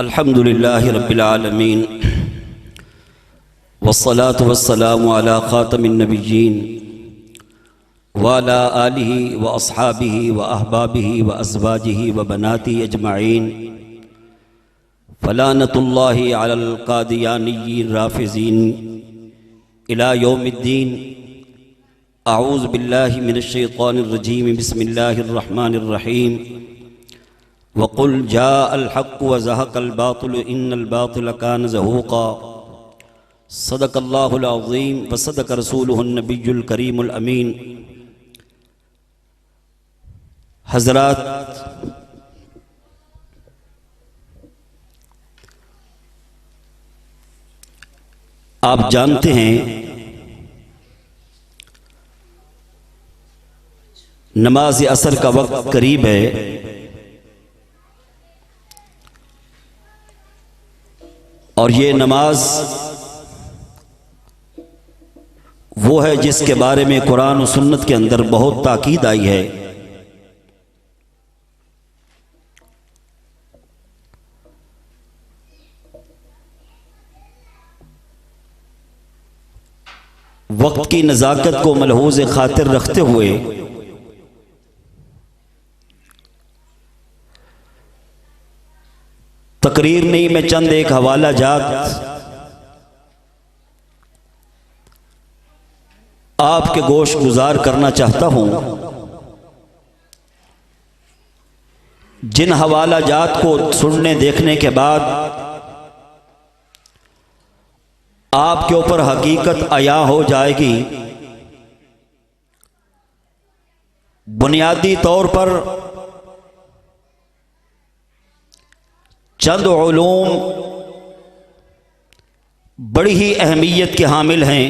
अल्हम्दुलिल्लाहि रब्बिल आलमीन वस्सलातु वस्सलामु अला खातमिन नबिय्यीन व अला आलिहि व अस्हाबिहि व अहबाबिहि व अज़वाजिहि व बनातिहि अजमाईन फलानतुल्लाहि अलल क़ादियानिय्यिन राफ़िज़ीन इला यौमिद्दीन। अऊज़ु बिल्लाहि मिनश शैतानिर रजीम। बिस्मिल्लाहिर रहमानिर रहीम। वक़ुल जाअल हक़्क़ु व ज़हक़ल बातिलु इन्नल बातिल कान ज़हूक़ा। सदक़ल्लाहुल अज़ीम व सदक़ रसूलुहुन नबियुल करीमुल अमीन। हज़रात, आप जानते हैं नमाज असर का वक्त करीब है और ये नमाज वो है जिसके बारे में कुरान और सुन्नत के अंदर बहुत ताकीद आई है। वक्त की नज़ाकत को मलहूज़ खातिर रखते हुए तकरीर नहीं, मैं चंद एक हवाला जात आपके गोश गुजार करना चाहता हूं। जिन हवाला जात को सुनने देखने के बाद आपके ऊपर हकीकत आया हो जाएगी। बुनियादी तौर पर चंद उलूम बड़ी ही अहमियत के हामिल हैं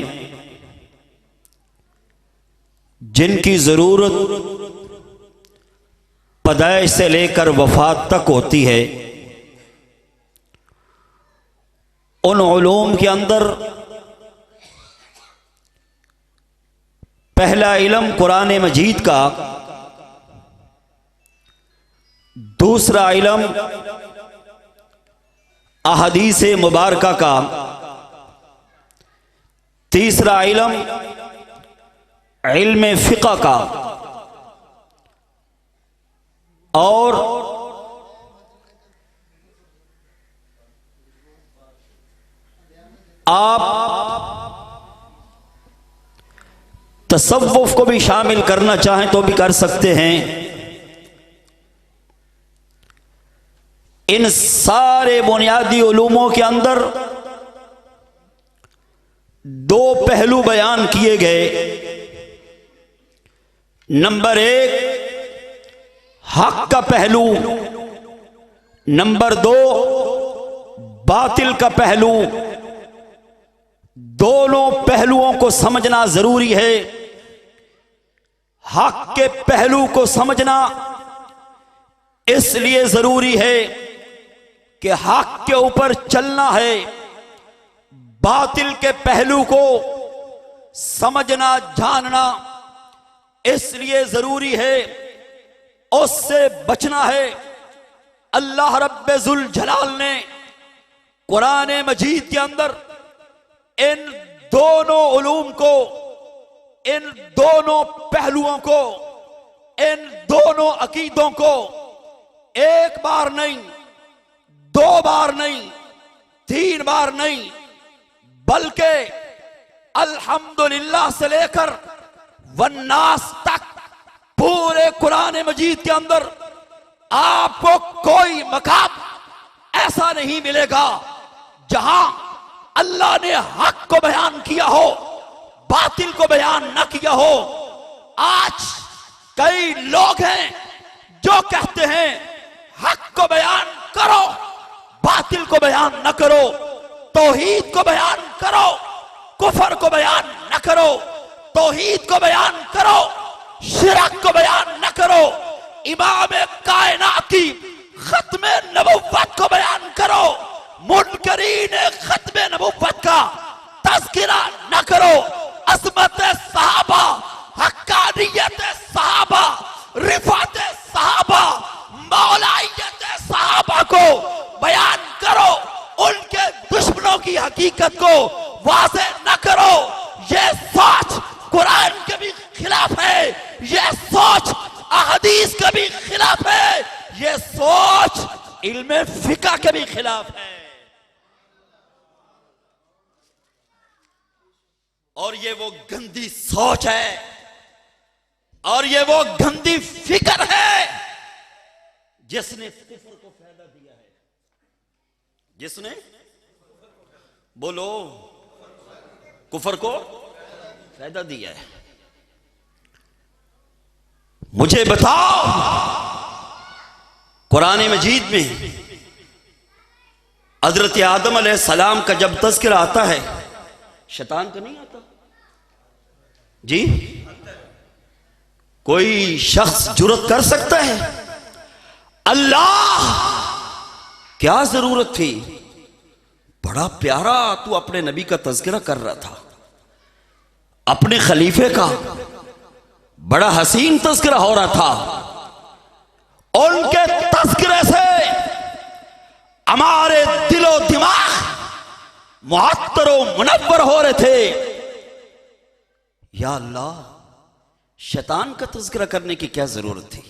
जिनकी ज़रूरत पैदाइश से लेकर वफ़ात तक होती है। उन उलूम के अंदर पहला इल्म कुरान मजीद का, दूसरा इल्म अहदीस मुबारका का, तीसरा इल्म इल्म फ़िक़ह का और आप तसव्वुफ़ को भी शामिल करना चाहें तो भी कर सकते हैं। इन सारे बुनियादी उलूमों के अंदर दो पहलू बयान किए गए। नंबर एक हक का पहलू, नंबर दो बातिल का पहलू। दोनों पहलुओं को समझना जरूरी है। हक के पहलू को समझना इसलिए जरूरी है कि हक के ऊपर चलना है। बातिल के पहलू को समझना जानना इसलिए जरूरी है, उससे बचना है। अल्लाह रब्बे जुल जलाल ने कुरान मजीद के अंदर इन दोनों उलूम को, इन दोनों पहलुओं को, इन दोनों अकीदों को एक बार नहीं, दो बार नहीं, तीन बार नहीं, बल्कि अल्हम्दुलिल्लाह से लेकर वन्नास तक पूरे कुरान मजीद के अंदर आपको कोई मकाम ऐसा नहीं मिलेगा जहां अल्लाह ने हक को बयान किया हो, बातिल को बयान न किया हो। आज कई लोग हैं जो कहते हैं हक को बयान करो, बातिल को बयान न करो, तौहीद को बयान करो, कुफर को बयान न करो, तौहीद को बयान करो, शिरक को बयान न करो, इमाम कायनात की खत्मे नबुव्वत को बयान करो, मुनकरीन खत्मे नबुव्वत का तज़किरा न करो, अज़मत सहाबा, हक्कानियत सहाबा, रिफ़ात सहाबा, मौलाइयत सहाबा को बयान हकीकत को वाज़े न करो। ये सोच कुरान के भी खिलाफ है, ये सोच अहदीस के भी खिलाफ है, ये सोच इल्मे फिका के भी खिलाफ है। और ये वो गंदी सोच है और ये वो गंदी फिक्र है जिसने कुफर को फायदा दिया है। जिसने, बोलो, कुफर को फायदा दिया है। मुझे बताओ, कुरान मजीद में हजरत आदम अलैहिस्सलाम का जब तज़किरा आता है, शैतान का नहीं आता जी? कोई शख्स जुर्रत कर सकता है? अल्लाह, क्या जरूरत थी? बड़ा प्यारा तू अपने नबी का तज़किरा कर रहा था, अपने खलीफे का बड़ा हसीन तज़किरा हो रहा था। उनके तज़किरे से हमारे दिलो दिमाग मुअत्तर व मुनव्वर हो रहे थे। या अल्लाह, शैतान का तज़किरा करने की क्या जरूरत थी?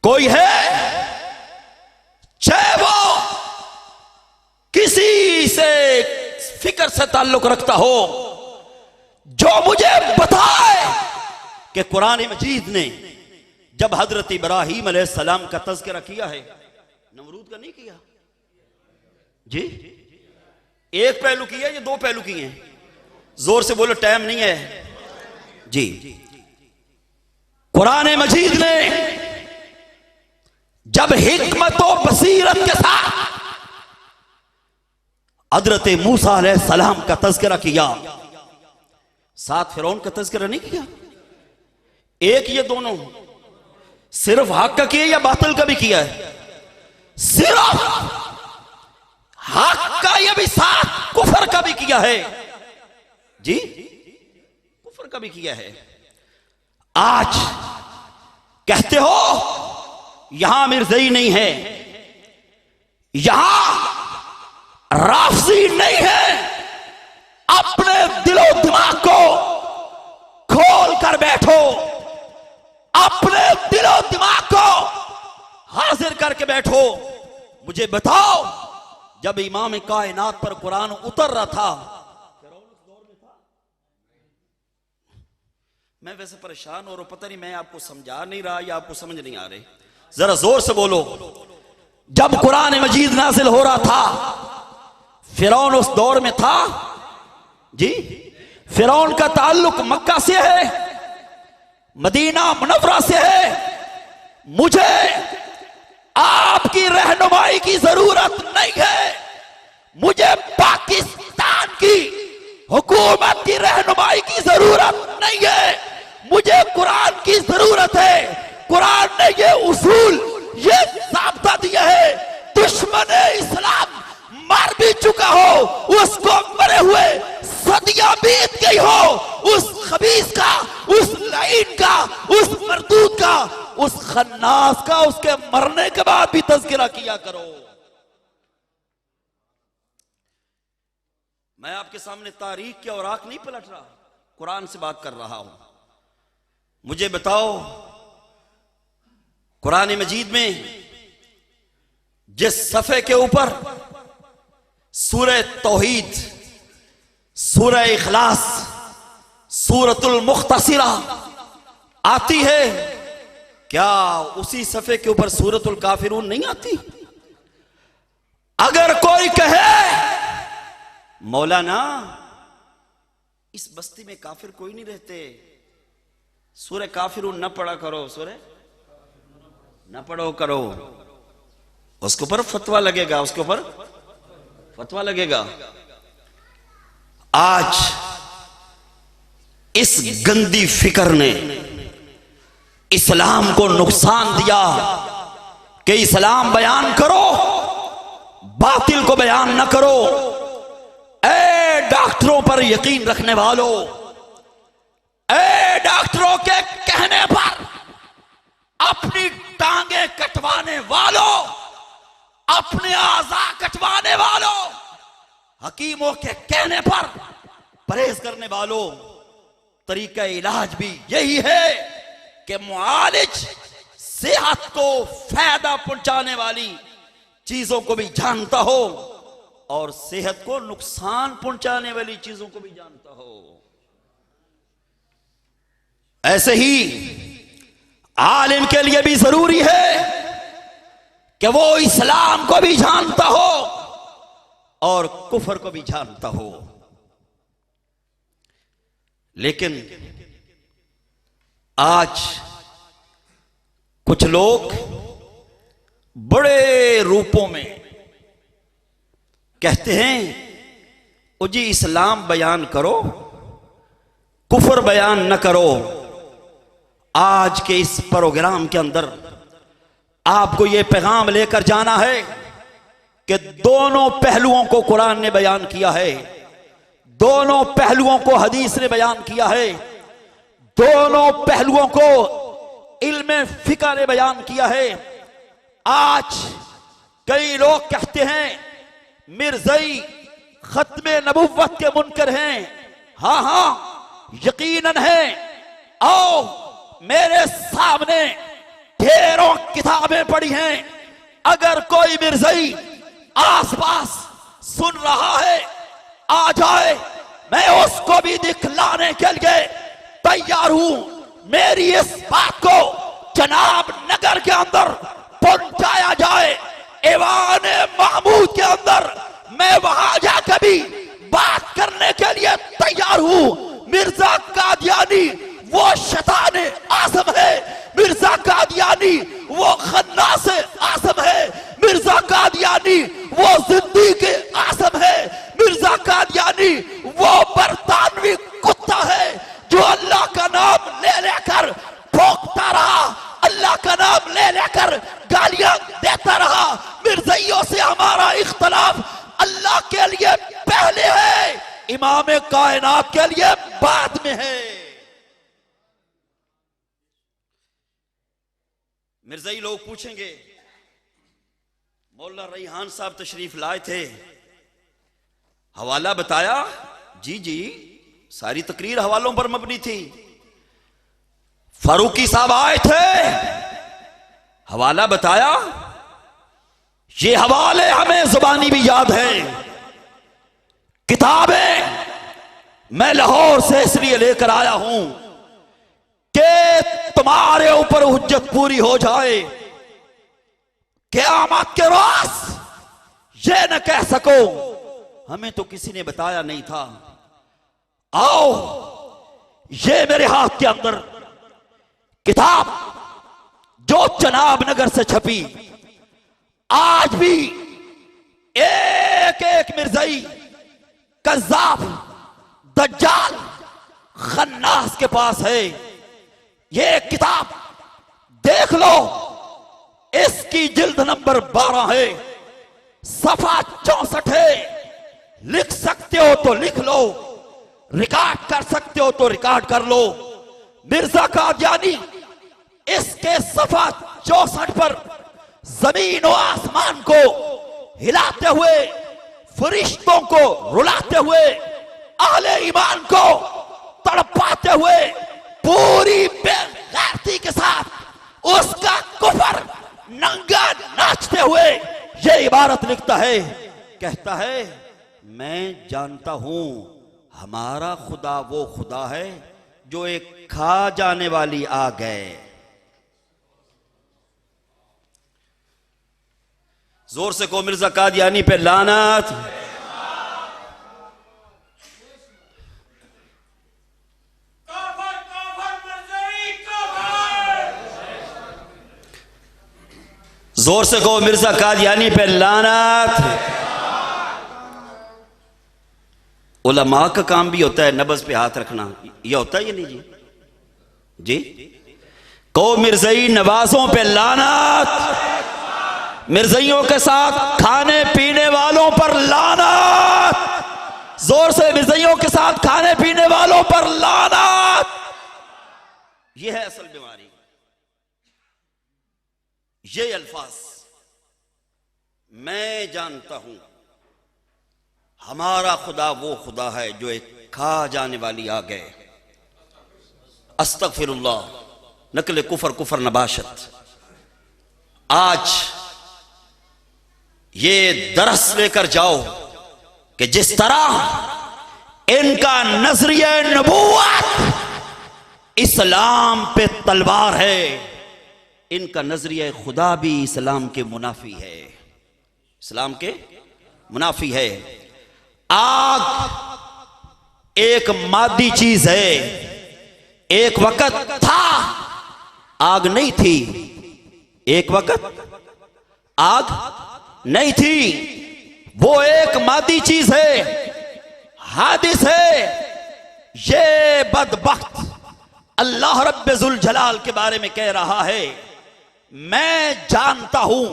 कोई है, चाहे वो किसी से फिक्र से ताल्लुक रखता हो, जो मुझे बताए कि कुरान मजीद ने जब हजरत इब्राहीम अलैहिस्सलाम का तज़किरा किया है, नमरूद का नहीं किया जी? एक पहलू किया या दो पहलू किए हैं? जोर से बोलो, टाइम नहीं है जी। कुरान मजीद ने जब हिकमत और बसीरत के साथ हजरत मूसा अलैहिस्सलाम का तज़किरा किया, साथ फिरौन का तज़किरा नहीं किया। एक ये दोनों सिर्फ हक का किया या बातिल का भी किया है? सिर्फ हक का, ये भी साथ कुफर का भी किया है जी, कुफर का भी किया है। आज कहते हो यहां मिर्ज़ई नहीं है, यहां राफ़ज़ी नहीं है। अपने दिलो दिमाग को खोल कर बैठो, अपने दिलो दिमाग को हाजिर करके बैठो। मुझे बताओ, जब इमाम कायनात पर कुरान उतर रहा था, मैं वैसे परेशान हो रहा हूं, पता नहीं मैं आपको समझा नहीं रहा या आपको समझ नहीं आ रही, जरा जोर से बोलो। जब कुरान मजीद नाजिल हो रहा था, फिरौन उस दौर में था जी। फिरौन का ताल्लुक मक्का से है, मदीना मुनव्वरा से है। मुझे आपकी रहनुमाई की जरूरत नहीं है, मुझे पाकिस्तान की हुकूमत की रहनुमाई की जरूरत नहीं है, मुझे कुरान की जरूरत है। कुरान ने ये उसूल, ये ज़ाब्ता दिया है, दुश्मन इस्लाम मर भी चुका हो, उसको मरे हुए सदियां बीत गई हो, उस खबीस का, उस लाइन का, उस मरदूद का, उस खन्नास का उसके मरने के बाद भी तज़किरा किया करो। मैं आपके सामने तारीख के औराक नहीं पलट रहा, कुरान से बात कर रहा हूं। मुझे बताओ, कुरान मजीद में जिस सफ़े के ऊपर सूरह तौहीद, सूरह इखलास, सूरतुल मुख्तसिरा आती है, क्या उसी सफ़े के ऊपर सूरतुल काफिरून नहीं आती? अगर कोई कहे मौलाना इस बस्ती में काफिर कोई नहीं रहते, सूरह काफिरून न पढ़ा करो, सूरह न पढ़ो करो, उसके ऊपर फतवा लगेगा, उसके ऊपर फतवा लगेगा। आज इस गंदी फिक्र ने इस्लाम को नुकसान दिया कि इस्लाम बयान करो, बातिल को बयान न करो। ए डॉक्टरों पर यकीन रखने वालों, ए डॉक्टरों के कहने पर अपनी टांगे कटवाने वालों, अपने आज़ा कटवाने वालों, हकीमों के कहने पर परहेज करने वालों, तरीका इलाज भी यही है कि मुआलिज सेहत को फायदा पहुंचाने वाली चीजों को भी जानता हो और सेहत को नुकसान पहुंचाने वाली चीजों को भी जानता हो। ऐसे ही आलिम के लिए भी जरूरी है कि वो इस्लाम को भी जानता हो और कुफर को भी जानता हो। लेकिन आज कुछ लोग बड़े रूपों में कहते हैं ओ जी इस्लाम बयान करो, कुफर बयान न करो। आज के इस प्रोग्राम के अंदर आपको यह पैगाम लेकर जाना है कि दोनों पहलुओं को कुरान ने बयान किया है, दोनों पहलुओं को हदीस ने बयान किया है, दोनों पहलुओं को इल्म फिक़ह ने बयान किया है। आज कई लोग कहते हैं मिर्ज़ई खत्मे नबुव्वत के मुनकर हैं। हां हां यकीनन है। आओ मेरे सामने ढेरों किताबें पड़ी हैं। अगर कोई मिर्ज़ई आसपास सुन रहा है आ जाए, मैं उसको भी दिखलाने के लिए तैयार हूं। मेरी इस बात को जनाब नगर के अंदर पहुंचाया जाए, ऐवान महमूद के अंदर, मैं वहां जाकर भी बात करने के लिए तैयार हूं। मिर्जा कादियानी वो शैतान आज़म है, मिर्जा कादियानी वो खन्नास आज़म है, मिर्जा कादियानी वो जिंदीक आज़म है, मिर्जा कादियानी वो बरतानवी कुत्ता है जो अल्लाह का नाम ले लेकर भौंकता रहा, अल्लाह का नाम ले लेकर गालियां देता रहा। मिर्ज़इयों से हमारा इख्तलाफ अल्लाह के लिए पहले है, इमाम कायनात के लिए बाद में है। मिर्ज़ई लोग पूछेंगे मौलाना रैहान साहब तशरीफ लाए थे, हवाला बताया? जी जी, सारी तकरीर हवालों पर मबनी थी। फारूकी साहब आए थे, हवाला बताया? ये हवाले हमें जुबानी भी याद है। किताबें मैं लाहौर से इसलिए लेकर आया हूं कि तुम्हारे ऊपर हुज्जत पूरी हो जाए, क़यामत के रोज ये न कह सको हमें तो किसी ने बताया नहीं था। आओ ये मेरे हाथ के अंदर किताब जो जनाब नगर से छपी, आज भी एक एक मिर्ज़ई कज़्ज़ाब दज्जाल खन्नास के पास है। ये किताब देख लो, इसकी जिल्द नंबर 12 है, सफा 64 है। लिख सकते हो तो लिख लो, रिकॉर्ड कर सकते हो तो रिकॉर्ड कर लो। मिर्जा कादियानी इसके सफा 64 पर जमीन और आसमान को हिलाते हुए, फरिश्तों को रुलाते हुए, अहले ईमान को तड़पाते हुए, पूरी बेगैरती के साथ उसका कुफर नंगा नाचते हुए ये इबारत लिखता है, कहता है मैं जानता हूं हमारा खुदा वो खुदा है जो एक खा जाने वाली आग है। जोर से को मिर्जा कादियानी पे लानत। जोर से को मिर्जा कादियानी पे लानत। उलमा का काम भी होता है नब्ज़ पे हाथ रखना, यह होता है या नहीं जी? जी को मिर्ज़ई नवाजों पे लानत, मिर्ज़इयों के साथ खाने पीने वालों पर लानत, जोर से मिर्ज़इयों के साथ खाने पीने वालों पर लानत। यह है असल बीमारी। ये अल्फाज मैं जानता हूं हमारा खुदा वो खुदा है जो एक खा जाने वाली आग है। अस्तगफिरुल्लाह, नकल कुफर कुफर नबाशत। आज ये दरस लेकर जाओ कि जिस तरह इनका नजरिया नबूवत इस्लाम पे तलवार है, इनका नजरिया खुदा भी इस्लाम के मुनाफी है, इस्लाम के मुनाफी है। आग एक मादी चीज है। एक वक्त था आग नहीं थी, एक वक्त आग नहीं थी, वो एक मादी चीज है, हादिस है। ये बदबख्त अल्लाह रब्बुल जलाल के बारे में कह रहा है, मैं जानता हूं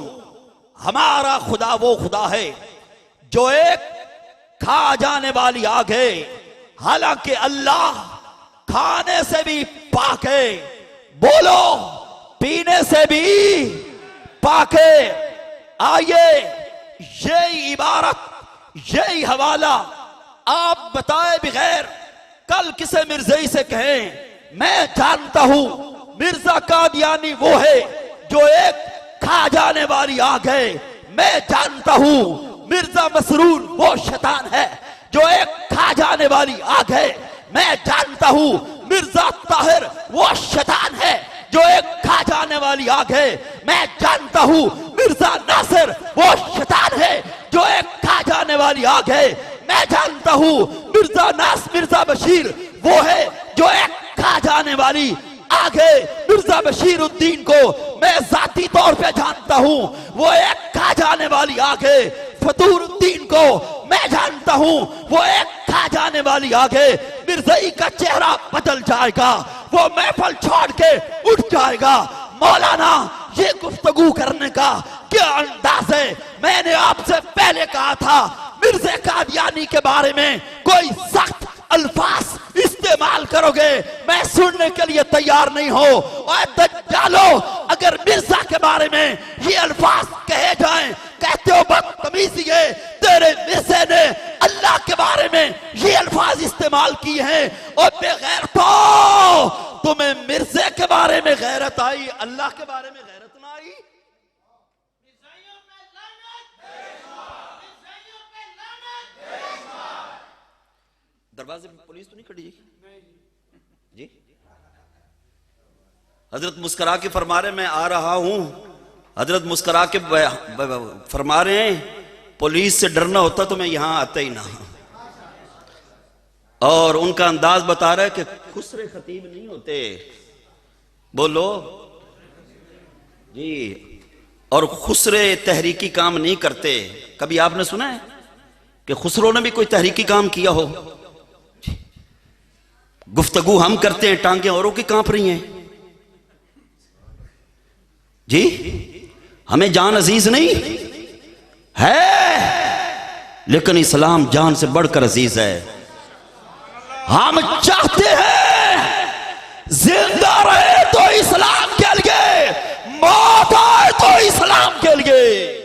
हमारा खुदा वो खुदा है जो एक खा जाने वाली आग है। हालांकि अल्लाह खाने से भी पाक है, बोलो पीने से भी पाक है। आइए यही इबारत, यही हवाला आप बताए बगैर कल किसे मिर्ज़ाई से कहें, मैं जानता हूं मिर्जा कादियानी वो है जो एक खा जाने वाली आग है। मैं जानता हूं मिर्जा मसरूर वो शैतान है जो एक खा जाने वाली आग है। मैं जानता हूं मिर्जा ताहिर वो शैतान है जो एक खा जाने वाली आग है। मैं जानता हूं मिर्जा नासिर वो शैतान है जो एक खा जाने वाली आग है। मैं जानता हूं मिर्जा बशीर वो है जो एक खा जाने वाली आग है। मिर्जा बशीर उद्दीन को मैं जाती तौर पे जानता हूं, वो एक खा जाने वाली आग है। फतूर उद्दीन को मैं जानता हूं, वो एक खा जाने वाली आग है। मिर्ज़ाई का चेहरा बदल जाएगा, वो महफल छोड़ के उठ जाएगा। मौलाना ये गुफ्तगू करने का क्या अंदाज है? मैंने आपसे पहले कहा था मिर्ज़ा कादियानी के बारे में कोई सख्त अल्फाज इस्तेमाल करोगे मैं सुनने के लिए तैयार नहीं हो। और दज्जालो अगर मिर्जा के बारे में ये अल्फाज कहे जाएं, कहते हो बदतमीजी है, तेरे मिर्जे ने अल्लाह के बारे में ये अल्फाज इस्तेमाल किए हैं और बेगैरतो, तुम्हें मिर्जे के बारे में गैरत आई, अल्लाह के बारे में गैरत ना आई। दरवाजे में पुलिस तो नहीं खड़ी जी? हजरत मुस्करा के फरमा रहे मैं आ रहा हूं। हजरत मुस्करा के फरमा रहे हैं पुलिस से डरना होता तो मैं यहां आता ही ना। और उनका अंदाज बता रहा है कि खुसरे खतीब नहीं होते, बोलो जी, और खुसरे तहरीकी काम नहीं करते। कभी आपने सुना है कि खुसरो ने भी कोई तहरीकी काम किया हो? गुफ्तगू हम करते हैं, टांगे औरों की कांप रही हैं जी। हमें जान अजीज नहीं है, लेकिन इस्लाम जान से बढ़कर अजीज है। हम चाहते हैं जिंदा रहे तो इस्लाम के लिए, मौत आए तो इस्लाम के लिए।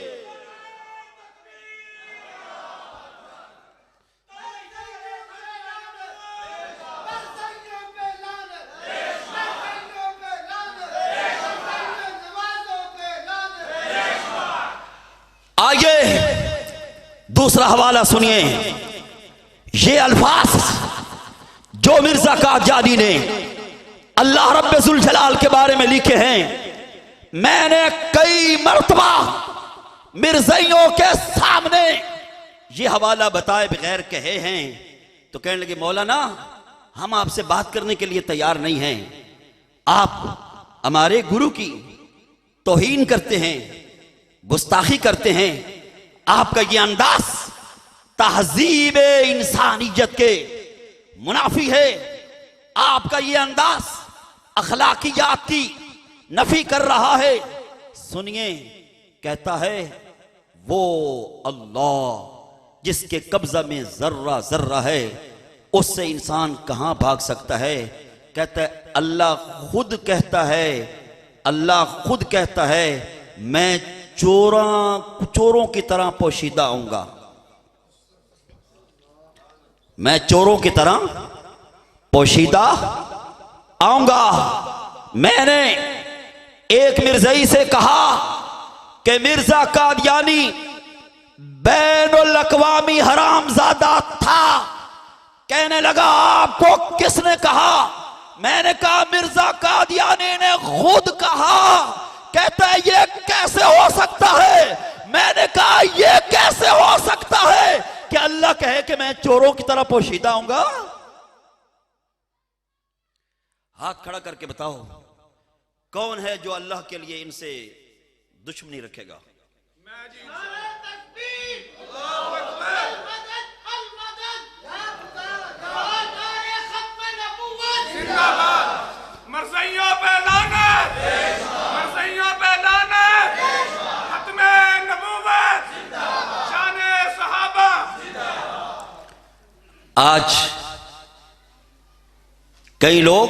आइए दूसरा हवाला सुनिए। ये अल्फाज जो मिर्जा कादियानी ने अल्लाह रब्बुल जलाल के बारे में लिखे हैं, मैंने कई मर्तबा मिर्जाइयों के सामने ये हवाला बताए बगैर कहे हैं। तो कहने लगे मौलाना हम आपसे बात करने के लिए तैयार नहीं हैं, आप हमारे गुरु की तौहीन करते हैं, गुस्ताखी करते हैं। आपका ये अंदाज तहजीब इंसानियत के मुनाफी है। आपका ये अंदाज अखलाकियात की नफी कर रहा है। सुनिए, कहता है वो अल्लाह जिसके कब्जा में जर्रा जर्रा है, उससे इंसान कहां भाग सकता है? कहता है अल्लाह खुद कहता है, अल्लाह खुद कहता है मैं चोरों की तरह पोशीदा आऊंगा। मैं चोरों की तरह पोशीदा आऊंगा। मैंने एक मिर्जाई से कहा कि मिर्जा कादियानी बैनुल अक़वामी हरामजादा था। कहने लगा आपको किसने कहा? मैंने कहा मिर्जा कादियानी ने खुद कहा। कहता है ये कैसे हो सकता है? मैंने कहा ये कैसे हो सकता है कि अल्लाह कहे कि मैं चोरों की तरह पोशीदा आऊंगा? हाथ खड़ा करके बताओ कौन है जो अल्लाह के लिए इनसे दुश्मनी रखेगा? मरज़इयों पे लानत, मरज़इयों पे लानत, खत्मे नबूवत, शाने सहाबा। आज कई लोग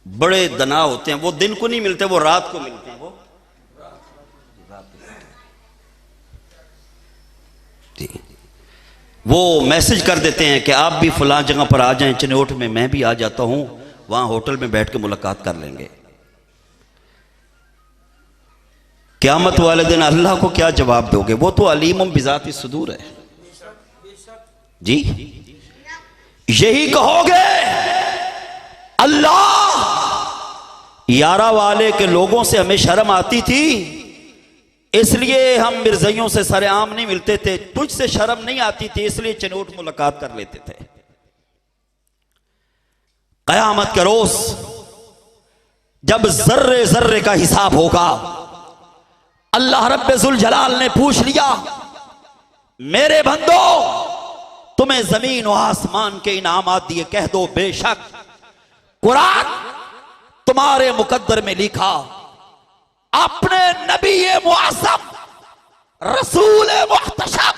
बड़े दना होते हैं, वो दिन को नहीं मिलते, वो रात को मिलते हैं। वो मैसेज कर देते हैं कि आप भी फलां जगह पर आ जाएं चिन्होट में, मैं भी आ जाता हूं, वहां होटल में बैठ के मुलाकात कर लेंगे। क़यामत वाले दिन अल्लाह को क्या जवाब दोगे? वो तो अलीमुम बिज़ाति सुदूर है जी। यही कहोगे अल्लाह यारा वाले के लोगों से हमें शर्म आती थी, इसलिए हम मिर्ज़इयों से सरेआम नहीं मिलते थे। तुझसे शर्म नहीं आती थी, इसलिए चिनोट मुलाकात कर लेते थे। क़यामत के रोज जब जर्रे जर्रे का हिसाब होगा, अल्लाह रब्बुल जलाल ने पूछ लिया मेरे बंदो तुम्हें जमीन और आसमान के इनामात दिए, कह दो बेशक कुरान तुम्हारे मुकद्दर में लिखा अपने नबी मुअज़्ज़म रसूल मुहतशम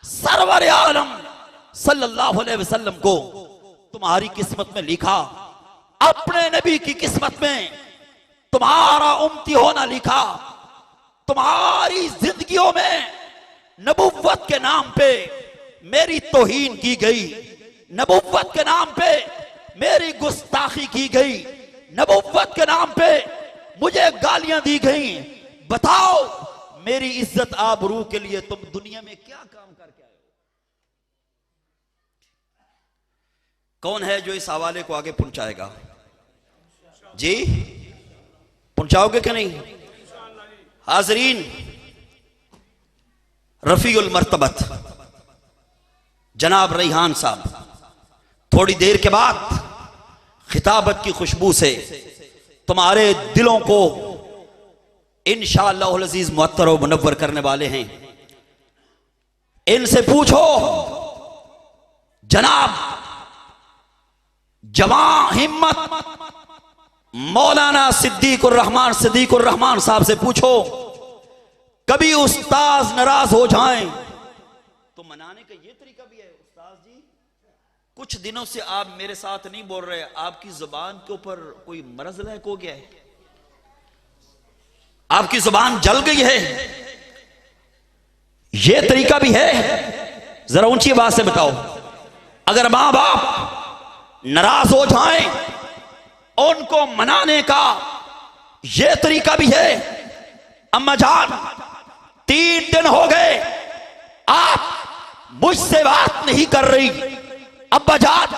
सरवर आलम सल्लल्लाहु अलैहि वसल्लम को तुम्हारी किस्मत में लिखा। अपने नबी की किस्मत में तुम्हारा उम्मती होना लिखा। तुम्हारी जिंदगियों में नबुव्वत के नाम पे मेरी तौहीन की गई, नबुव्वत के नाम पे मेरी गुस्ताखी की गई, नबुव्वत के नाम पे मुझे गालियां दी गई। बताओ मेरी इज्जत आबरू के लिए तुम दुनिया में क्या काम करके आए हो? कौन है जो इस हवाले को आगे पहुंचाएगा? जी पहुंचाओगे कि नहीं? हाजरीन, रफीउल मर्तबत जनाब रैहान साहब थोड़ी देर के बाद खिताबत की खुशबू से तुम्हारे दिलों को इंशाअल्लाह अज़ीज मुअत्तर और मुनव्वर करने वाले हैं। इनसे पूछो जनाब जवां हिम्मत मौलाना सिद्दीकुर रहमान साहब से पूछो, कभी उस्ताद नाराज हो जाएं तो मनाने का ये तरीका भी है। उस्ताद जी कुछ दिनों से आप मेरे साथ नहीं बोल रहे, आपकी जुबान के ऊपर कोई मरज लहक हो गया है, आपकी जुबान जल गई है, यह तरीका भी है? जरा ऊंची आवाज से बताओ। अगर मां बाप नाराज हो जाएं उनको मनाने का यह तरीका भी है। अम्मा जान 3 दिन हो गए आप मुझसे बात नहीं कर रही। अब्बा जान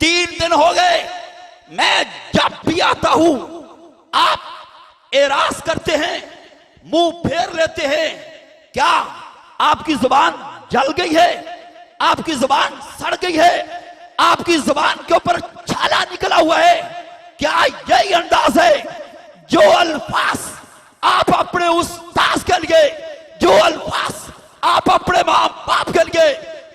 3 दिन हो गए मैं जब भी आता हूं आप एराज करते हैं, मुंह फेर लेते हैं। क्या आपकी जुबान जल गई है? आपकी जुबान सड़ गई है? आपकी जुबान के ऊपर छाला निकला हुआ है? क्या यही अंदाज है जो अल्फाज आप अपने उस्ताद के लिए, जो अल्फाज आप अपने मां बाप के लिए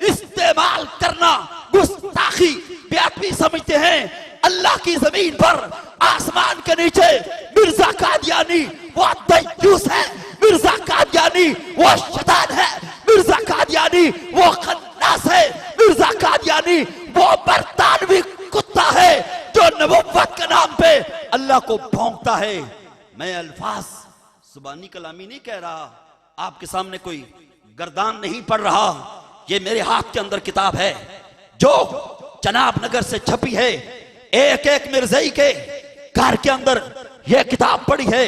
इस्तेमाल करना गुस्ताखी बेअदबी समझते हैं? अल्लाह की जमीन पर आसमान के नीचे मिर्जा कादियानी वो दय्यूस है, मिर्जा कादियानी वो शैतान है, मिर्जा कादियानी वो खन्नास है, मिर्जा कादियानी वो बरतानवी कुत्ता है जो नबुव्वत के नाम पे अल्लाह को भौंकता है। मैं अल्फाज जुबानी कलामी नहीं कह रहा, आपके सामने कोई गर्दान नहीं पड़ रहा। ये मेरे हाथ के अंदर किताब है जो जनाब नगर से छपी है। एक एक मिर्जई के घर के अंदर यह किताब पड़ी है,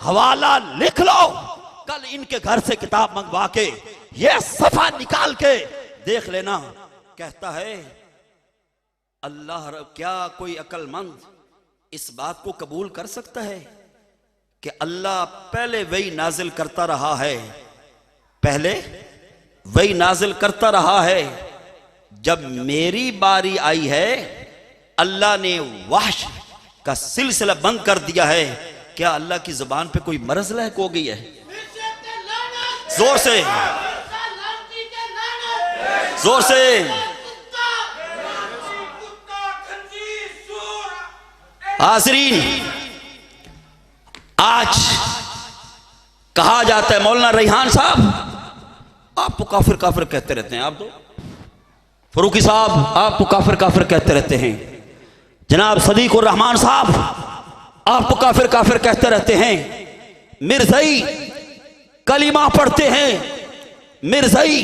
हवाला लिख लो। कल इनके घर से किताब मंगवा के यह सफा निकाल के देख लेना। कहता है अल्लाह क्या कोई अक्लमंद इस बात को कबूल कर सकता है कि अल्लाह पहले वही नाजिल करता रहा है, पहले वही नाजिल करता रहा है, जब मेरी बारी आई है अल्लाह ने वहश का सिलसिला बंद कर दिया है। क्या अल्लाह की जुबान पे कोई मरज लहक हो गई है? जोर से, जोर से। हाज़रीन, आज कहा जाता है मौलाना रेहान साहब आप तो काफिर काफिर कहते रहते हैं, आप तो फरूकी साहब आप तो काफिर काफिर कहते रहते हैं, जनाब सदीक उर रहमान साहब आप तो काफिर काफिर कहते रहते हैं, मिर्ज़ई कलीमा पढ़ते हैं, मिर्ज़ई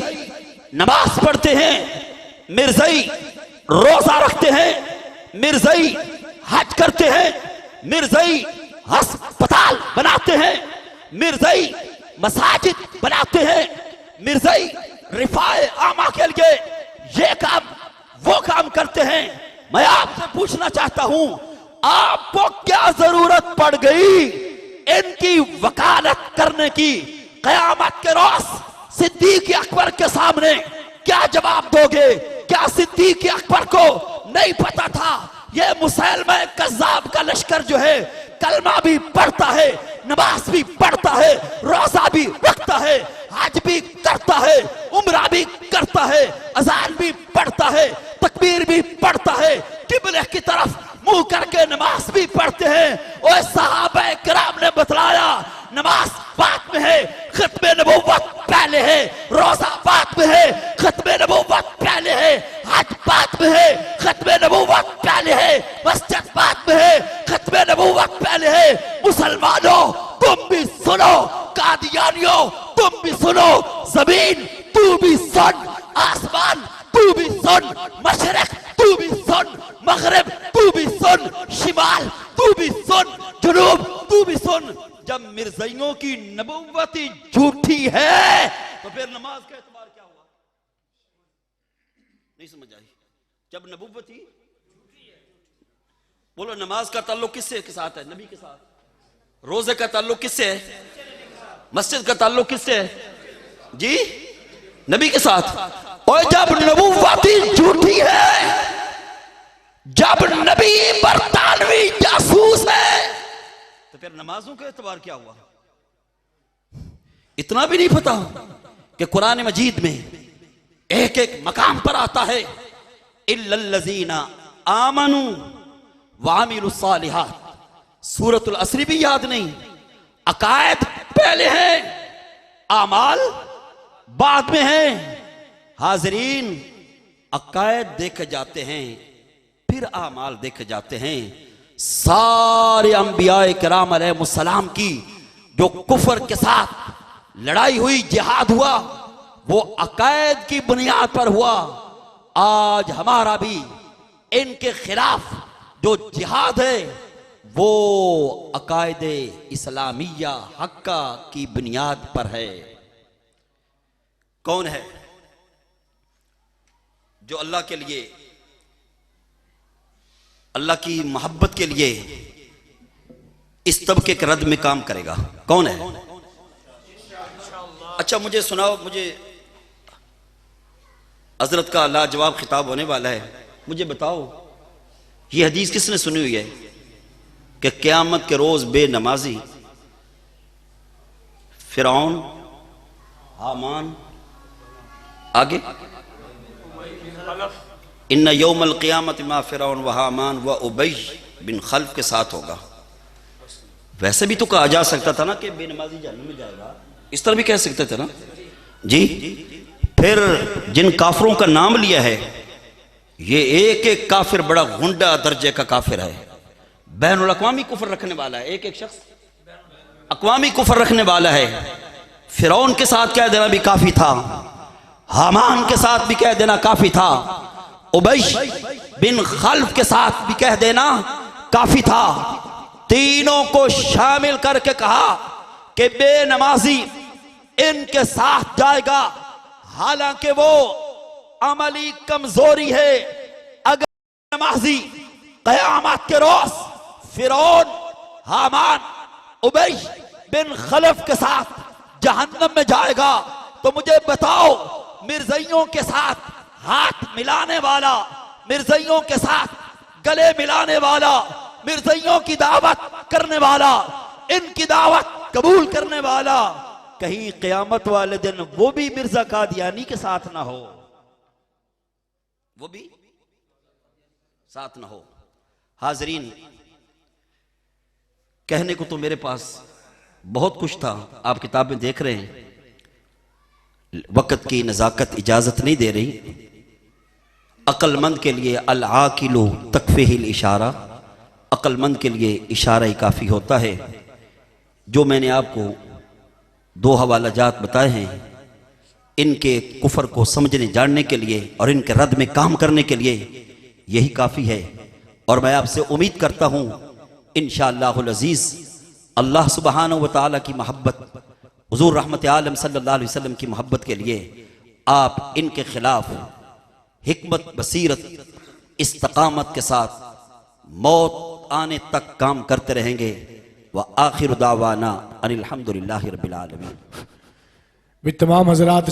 नमाज पढ़ते हैं, मिर्ज़ई रोजा रखते हैं, मिर्ज़ई हज करते हैं, मिर्ज़ई अस्पताल बनाते हैं, मिर्ज़ई मसाजिद बनाते हैं, मिर्ज़ई रिफाए आमा के लिए ये काम वो काम करते हैं। मैं आपसे पूछना चाहता हूं आपको क्या जरूरत पड़ गई इनकी वकालत करने की? कयामत के रोज सिद्दीक अकबर के सामने क्या जवाब दोगे? क्या सिद्दीक अकबर को नहीं पता था ये मुसैलमा कज़्ज़ाब का लश्कर जो है कलमा भी पढ़ता है, नमाज भी पढ़ता है, रोजा भी रखता है, हज भी करता है, उम्रा भी करता है, अजान भी पढ़ता है, तकबीर भी पढ़ता है, किबले की तरफ मुंह करके नमाज भी पढ़ते हैं। और सहाबा किराम ने बतलाया नमाज बाद में है, खत्मे नबुव्वत पहले है, रोजा बाद में है, खत्मे नबुव्वत पहले है, हज बाद में है, खत्मे नबुव्वत पहले है, मस्जिद बाद में है, खत्मे नबुव्वत पहले है। मुसलमानों तुम भी सुनो, कादियानियों तुम भी सुनो, जमीन तू भी सुन, आसमान तू भी सुन, मशरिक तू भी सुन, मगरिब तू भी सुन, शिमाल तू भी सुन, जुनूब तू भी सुन। जब मिर्ज़इयों की नबुव्वती झूठी है तो फिर नमाज का एतबार क्या हुआ? नहीं समझ आई। जब नबुव्वती बोलो, नमाज का ताल्लुक किससे के साथ है? नबी के साथ। रोजे का ताल्लुक किससे है? मस्जिद का ताल्लुक किससे है? जी नबी के साथ। और जब नबुव्वती झूठी है, जब नबी बरतानवी जासूस है, तो फिर नमाजों का एतबार क्या हुआ? इतना भी नहीं पता कि कुरान मजीद में एक एक मकाम पर आता है इल्लल्लज़ीना आमनू वामिलुस सालिहात। सूरतुल असर भी याद नहीं, अकायद पहले है, आमाल बाद में है। हाजरीन, अकायद देखे जाते हैं फिर आमाल देखे जाते हैं। सारे अंबियाए किराम अलैहिमुस्सलाम की जो कुफर के साथ लड़ाई हुई, जिहाद हुआ, वो अकायद की बुनियाद पर हुआ। आज हमारा भी इनके खिलाफ जो जिहाद है वो अकायदे इस्लामिया हक्का की बुनियाद पर है। कौन है जो अल्लाह के लिए, अल्लाह की मोहब्बत के लिए इस तबके के रद्द में काम करेगा? कौन है? अच्छा मुझे सुनाओ, मुझे हजरत का लाजवाब खिताब होने वाला है, मुझे बताओ ये हदीस किसने सुनी हुई है कि क़यामत के रोज बेनमाजी फिरौन, हामान, आगे इन्ना यौमल क़ियामत मा फिरौन व हामान व उबई बिन खल्फ के साथ होगा। वैसे भी तो कहा जा सकता था ना कि बेनमाजी जहन्नम में जाएगा, इस तरह भी कह सकते थे ना जी। फिर जिन काफिरों का नाम लिया है, ये एक एक काफिर बड़ा गुंडा दर्जे का काफिर है, बैनुल अक़वामी कुफर रखने वाला है, एक एक शख्स अक़वामी कुफर रखने वाला है। फिरौन के साथ कह देना भी काफी था, हामान के साथ भी कह देना काफी था, उबई बिन खल्फ के साथ भी कह देना काफी था। तीनों को शामिल करके कहा कि बेनमाजी इनके साथ जाएगा, हालांकि वो अमली कमजोरी है। अगर नमाजी कयामत के रोज फिरौन, हामान, उबई बिन खलफ के साथ जहन्नम में जाएगा, तो मुझे बताओ, मिर्जइयों के साथ हाथ मिलाने वाला, मिर्जइयों के साथ गले मिलाने वाला, मिर्जइयों की दावत करने वाला, इनकी दावत कबूल करने वाला, कहीं क़यामत वाले दिन वो भी मिर्जा कादियानी के साथ ना हो, वो भी साथ ना हो। हाजरीन, कहने को तो मेरे पास बहुत कुछ था, आप किताब में देख रहे हैं, वक़्त की नज़ाकत इजाज़त नहीं दे रही। अक्लमंद के लिए अल आकिलु तकफ़ीहिल इशारा, अक्लमंद के लिए इशारा ही काफ़ी होता है। जो मैंने आपको दो हवाला जात बताए हैं, इनके कुफर को समझने जानने के लिए और इनके रद्द में काम करने के लिए यही काफ़ी है। और मैं आपसे उम्मीद करता हूँ इंशाअल्लाहुल अज़ीज़ अल्लाह सुब्हानहू व तआला की मोहब्बत, हुज़ूर रहमत आलम सल्लल्लाहु अलैहि वसल्लम की मोहब्बत के लिए आप इनके खिलाफ हिकमत, बसीरत, इस्तकामत के साथ मौत आने तक काम करते रहेंगे। व आखिर दावाना अनिल हम्दुलिल्लाहि रब्बिल आलमीन। तमाम हजरात